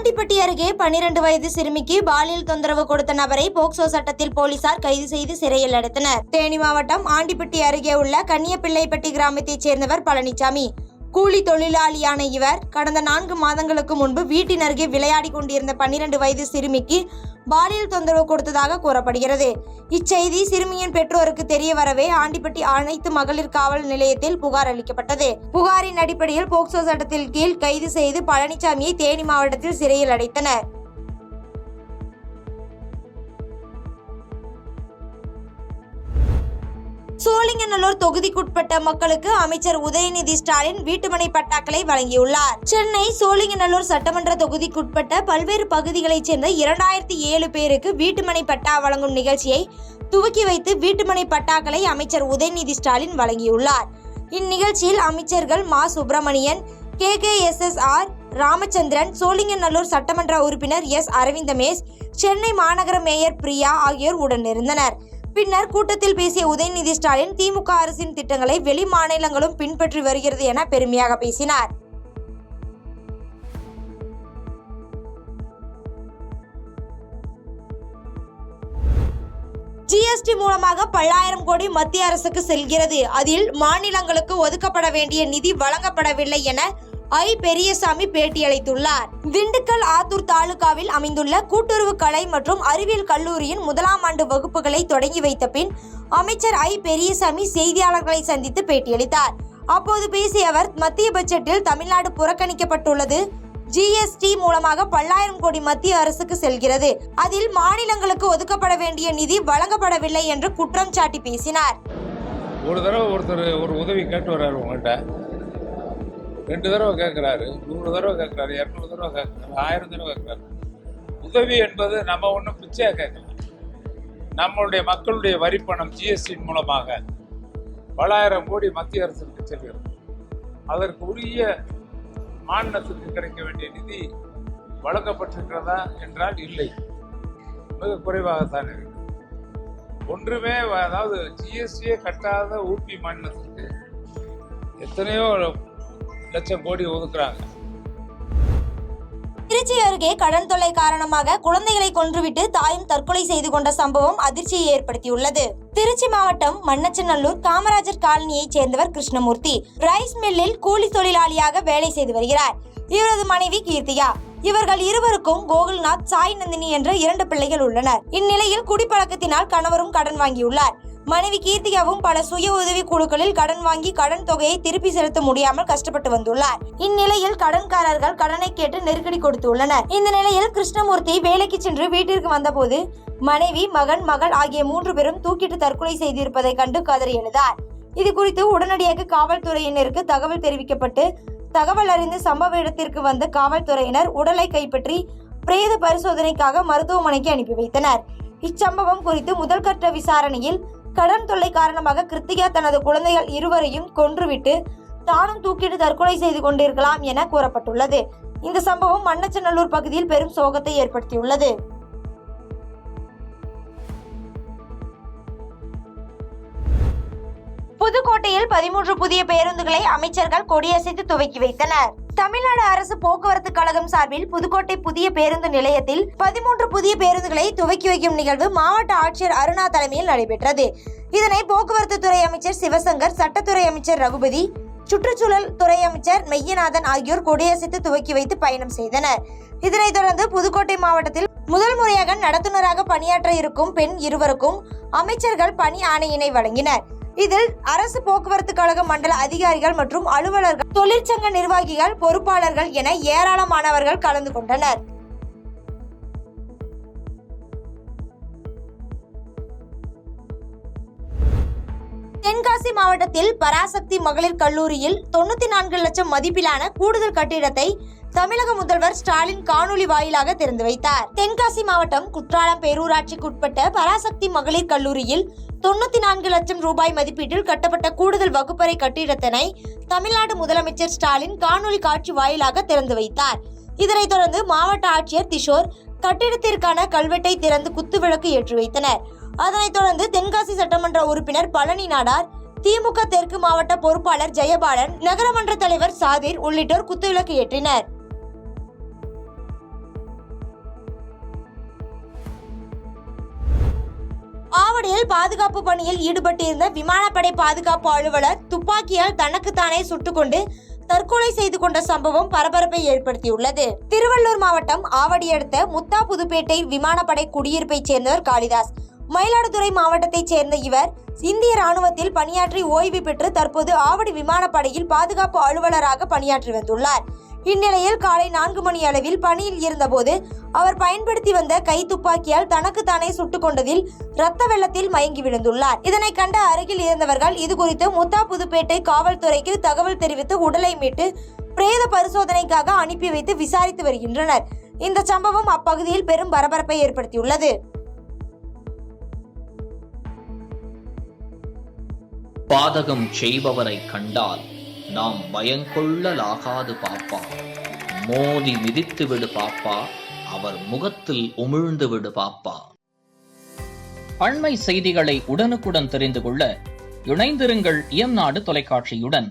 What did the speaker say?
ஆண்டிப்பட்டி அருகே 12 வயது சிறுமிக்கு பாலியல் தொந்தரவு கொடுத்த நபரை போக்சோ சட்டத்தில் போலீசார் கைது செய்து சிறையில் அடைத்தனர். தேனி மாவட்டம் ஆண்டிப்பட்டி அருகே உள்ள கன்னியப்பிள்ளைப்பட்டி கிராமத்தைச் சேர்ந்தவர் பழனிசாமி. கூலி தொழிலாளியான இவர் கடந்த 4 மாதங்களுக்கு முன்பு வீட்டின் அருகே விளையாடி கொண்டிருந்த 12 வயது சிறுமிக்கு பாலியல் தொந்தரவு கொடுத்ததாக கூறப்படுகிறது. இச்செய்தி சிறுமியின் பெற்றோருக்கு தெரிய வரவே ஆண்டிப்பட்டி அனைத்து மகளிர் காவல் நிலையத்தில் புகார் அளிக்கப்பட்டது. புகாரின் அடிப்படையில் போக்சோ சட்டத்தில் கீழ் கைது செய்து பழனிசாமியை தேனி மாவட்டத்தில் சிறையில் அடைத்தனர். சோழிங்கநல்லூர் தொகுதிக்குட்பட்ட மக்களுக்கு அமைச்சர் உதயநிதி ஸ்டாலின் வீட்டுமனை பட்டாக்களை வழங்கியுள்ளார். சென்னை சோழிங்கநல்லூர் சட்டமன்ற தொகுதிக்குட்பட்ட பல்வேறு பகுதிகளைச் சேர்ந்த 2007 பேருக்கு வீட்டுமனை பட்டா வழங்கும் நிகழ்ச்சியை துவக்கி வைத்து வீட்டுமனை பட்டாக்களை அமைச்சர் உதயநிதி ஸ்டாலின் வழங்கியுள்ளார். இந்நிகழ்ச்சியில் அமைச்சர்கள் மா. சுப்பிரமணியன், KKSSR ராமச்சந்திரன், சோழிங்கநல்லூர் சட்டமன்ற உறுப்பினர் S. அரவிந்தமேஷ், சென்னை மாநகர மேயர் பிரியா ஆகியோர் உடனிருந்தனர். பின்னர் கூட்டத்தில் பேசிய உதயநிதி ஸ்டாலின் திமுக அரசின் திட்டங்களை வெளி மாநிலங்களும் பின்பற்றி வருகிறது என பெருமையாக பேசினார். GST மூலமாக பல்லாயிரம் கோடி மத்திய அரசுக்கு செல்கிறது. அதில் மாநிலங்களுக்கு ஒதுக்கப்பட வேண்டிய நிதி வழங்கப்படவில்லை என ஐ. பெரியசாமி பேட்டியளித்துள்ளார். திண்டுக்கல் ஆத்தூர் தாலுகாவில் அமைந்துள்ள கூட்டுறவு கலை மற்றும் அறிவியல் கல்லூரியின் 1ஆம் ஆண்டு வகுப்புகளை தொடங்கி வைத்த பின் அமைச்சர் ஐ. பெரியசாமி செய்தியாளர்களை சந்தித்து பேட்டியளித்தார். அப்போது பேசிய அவர், மத்திய பட்ஜெட்டில் தமிழ்நாடு புறக்கணிக்கப்பட்டுள்ளது. GST மூலமாக பல்லாயிரம் கோடி மத்திய அரசுக்கு செல்கிறது. அதில் மாநிலங்களுக்கு ஒதுக்கப்பட வேண்டிய நிதி வழங்கப்படவில்லை என்று குற்றம் சாட்டி பேசினார். ஒரு தடவை ஒருத்தர் ஒரு உதவி கேட்டு வர்றாரு, உங்கள்கிட்ட 2 தடவை கேட்குறாரு, 100 தடவை கேட்குறாரு, 200 தடவை கேட்குறாரு, 1000 தடவை கேட்குறாரு. உதவி என்பது நம்ம ஒன்றும் பிச்சையாக கேட்கலாம். நம்மளுடைய மக்களுடைய வரிப்பணம் GST மூலமாக பல்லாயிரம் கோடி மத்திய அரசுக்கு செல்கிறது. அதற்கு உரிய மாநிலத்துக்கு கிடைக்க வேண்டிய நிதி வழங்கப்பட்டிருக்கிறதா என்றால் இல்லை, மிக குறைவாகத்தான் இருக்கு. ஒன்றுமே, அதாவது GST கட்டாத ஊபி மாநிலத்திற்கு எத்தனையோ லட்சம் கோடி ஒதுக்குறாங்க. திருச்சி அருகே கடன் தொல்லை காரணமாக குழந்தைகளை கொன்றுவிட்டு தாயும் தற்கொலை செய்து கொண்ட சம்பவம் அதிர்ச்சியை ஏற்படுத்தியுள்ளது. திருச்சி மாவட்டம் மண்ணச்சநல்லூர் காமராஜர் காலனியைச் சேர்ந்தவர் கிருஷ்ணமூர்த்தி ரைஸ் மில்லில் கூலி தொழிலாளியாக வேலை செய்து வருகிறார். இவரது மனைவி கீர்த்தியா. இவர்கள் இருவருக்கும் கோகுல்நாத், சாய் நந்தினி என்ற 2 பிள்ளைகள் உள்ளனர். இந்நிலையில் குடிப்பழக்கத்தினால் கணவரும் கடன் வாங்கியுள்ளார். மனைவி கீர்த்திகாவும் பல சுய உதவி குழுக்களில் கடன் வாங்கி கடன் தொகையை திருப்பி செலுத்த முடியாமல் கஷ்டப்பட்டு வந்துள்ளார். இந்நிலையில் கடன்காரர்கள் கடனை கேட்டு நெருக்கடி கொடுத்துள்ளனர். இந்த நிலையில் கிருஷ்ணமூர்த்தி வேலைக்கு சென்று வீட்டிற்கு வந்தபோது மனைவி, மகன், மகள் ஆகிய 3 பேரும் தூக்கிட்டு தற்கொலை செய்திருப்பதை கண்டு கதறி எழுதார். இது குறித்து உடனடியாக காவல்துறையினருக்கு தகவல் தெரிவிக்கப்பட்டு தகவல் அறிந்து சம்பவ இடத்திற்கு வந்த காவல்துறையினர் உடலை கைப்பற்றி பிரேத பரிசோதனைக்காக மருத்துவமனைக்கு அனுப்பி வைத்தனர். இச்சம்பவம் குறித்து முதல்கட்ட விசாரணையில் கடன் தொல்லை காரணமாக கிருத்திகா தனது குழந்தைகள் இருவரையும் கொன்றுவிட்டு தானும் தூக்கிட்டு தற்கொலை செய்து கொண்டிருக்கலாம் என கூறப்பட்டுள்ளது. இந்த சம்பவம் மண்ணச்சநல்லூர் பகுதியில் பெரும் சோகத்தை ஏற்படுத்தியுள்ளது. புதுக்கோட்டையில் 13 புதிய பேருந்துகளை அமைச்சர்கள் கொடியசைத்து துவக்கி வைத்தனர். தமிழ்நாடு அரசு போக்குவரத்து கழகம் சார்பில் புதுக்கோட்டை புதிய பேருந்து நிலையத்தில் 13 புதிய பேருந்துகளை துவக்கி வைக்கும் நிகழ்வு மாவட்ட ஆட்சியர் அருணா தலைமையில் நடைபெற்றது. இதனை போக்குவரத்து துறை அமைச்சர் சிவசங்கர், சட்டத்துறை அமைச்சர் ரகுபதி, சுற்றுச்சூழல் துறை அமைச்சர் மெய்யநாதன் ஆகியோர் கொடியசைத்து துவக்கி வைத்து பயணம் செய்தனர். இதனைத் தொடர்ந்து புதுக்கோட்டை மாவட்டத்தில் முதல் முறையாக நடத்துனராக பணியாற்ற இருக்கும் பெண் இருவருக்கும் அமைச்சர்கள் பணி ஆணையினை வழங்கினர். இதில் அரசு போக்குவரத்து கழக மண்டல அதிகாரிகள் மற்றும் அலுவலர்கள், தொழிற்சங்க நிர்வாகிகள், பொறுப்பாளர்கள் என ஏராளமானவர்கள் கலந்து கொண்டனர். தென்காசி மாவட்டத்தில் பராசக்தி மகளிர் கல்லூரியில் 94 லட்சம் மதிப்பிலான கூடுதல் கட்டிடத்தை தமிழக முதல்வர் ஸ்டாலின் காணொலி வாயிலாக திறந்து வைத்தார். தென்காசி மாவட்டம் குற்றாலம் பேரூராட்சிக்குட்பட்ட பராசக்தி மகளிர் கல்லூரியில் 94 லட்சம் ரூபாய் மதிப்பீட்டில் கட்டப்பட்ட கூடுதல் வகுப்பறை கட்டிடத்தினை தமிழ்நாடு முதலமைச்சர் ஸ்டாலின் காணொலி காட்சி வாயிலாக திறந்து வைத்தார். இதனைத் தொடர்ந்து மாவட்ட ஆட்சியர் திஷோர் கட்டிடத்திற்கான கல்வெட்டை திறந்து குத்துவிளக்கு ஏற்றி வைத்தனர். அதனைத் தொடர்ந்து தென்காசி சட்டமன்ற உறுப்பினர் பழனி நாடார், திமுக தெற்கு மாவட்ட பொறுப்பாளர் ஜெயபாலன், நகரமன்ற தலைவர் சாதிர் உள்ளிட்டோர் குத்துவிளக்கு ஏற்றினர். ஆவடியில் பாதுகாப்பு பணியில் ஈடுபட்டிருந்த விமானப்படை பாதுகாப்பு அலுவலர் துப்பாக்கியால் தனக்குத்தானே சுட்டுக்கொண்டு தற்கொலை செய்து கொண்ட சம்பவம் பரபரப்பை ஏற்படுத்தியுள்ளது. திருவள்ளூர் மாவட்டம் ஆவடி அடுத்த முத்தா புதுப்பேட்டை விமானப்படை குடியிருப்பை சேர்ந்தவர் காளிதாஸ். மயிலாடுதுறை மாவட்டத்தைச் சேர்ந்த இவர் இந்திய ராணுவத்தில் பணியாற்றி ஓய்வு பெற்று தற்போது ஆவடி விமானப்படையில் பாதுகாப்பு அலுவலராக பணியாற்றி வந்துள்ளார். இந்நிலையில் காலை 4 மணி அளவில் பணியில் இருந்தபோது அவர் பயன்படுத்தி வந்த கை துப்பாக்கியால் தனக்குத்தானே சுட்டுக் கொண்டதில் இரத்த வெள்ளத்தில் மயங்கி விழுந்துள்ளார். இதனை கண்ட அருகில் இருந்தவர்கள் இதுகுறித்து முத்தா புதுப்பேட்டை காவல்துறைக்கு தகவல் தெரிவித்து உடலை மீட்டு பிரேத பரிசோதனைக்காக அனுப்பி வைத்து விசாரித்து வருகின்றனர். இந்த சம்பவம் அப்பகுதியில் பெரும் பரபரப்பை ஏற்படுத்தியுள்ளது. பாதகம் செய்பவரை கண்டால் நாம் பயங்கொள்ளலாகாது பாப்பா. மோதி மிதித்து விடு பாப்பா, அவர் முகத்தில் உமிழ்ந்து விடு பாப்பா. அண்மை செய்திகளை உடனுக்குடன் தெரிந்து கொள்ள இணைந்திருங்கள் இயம்நாடு தொலைக்காட்சியுடன்.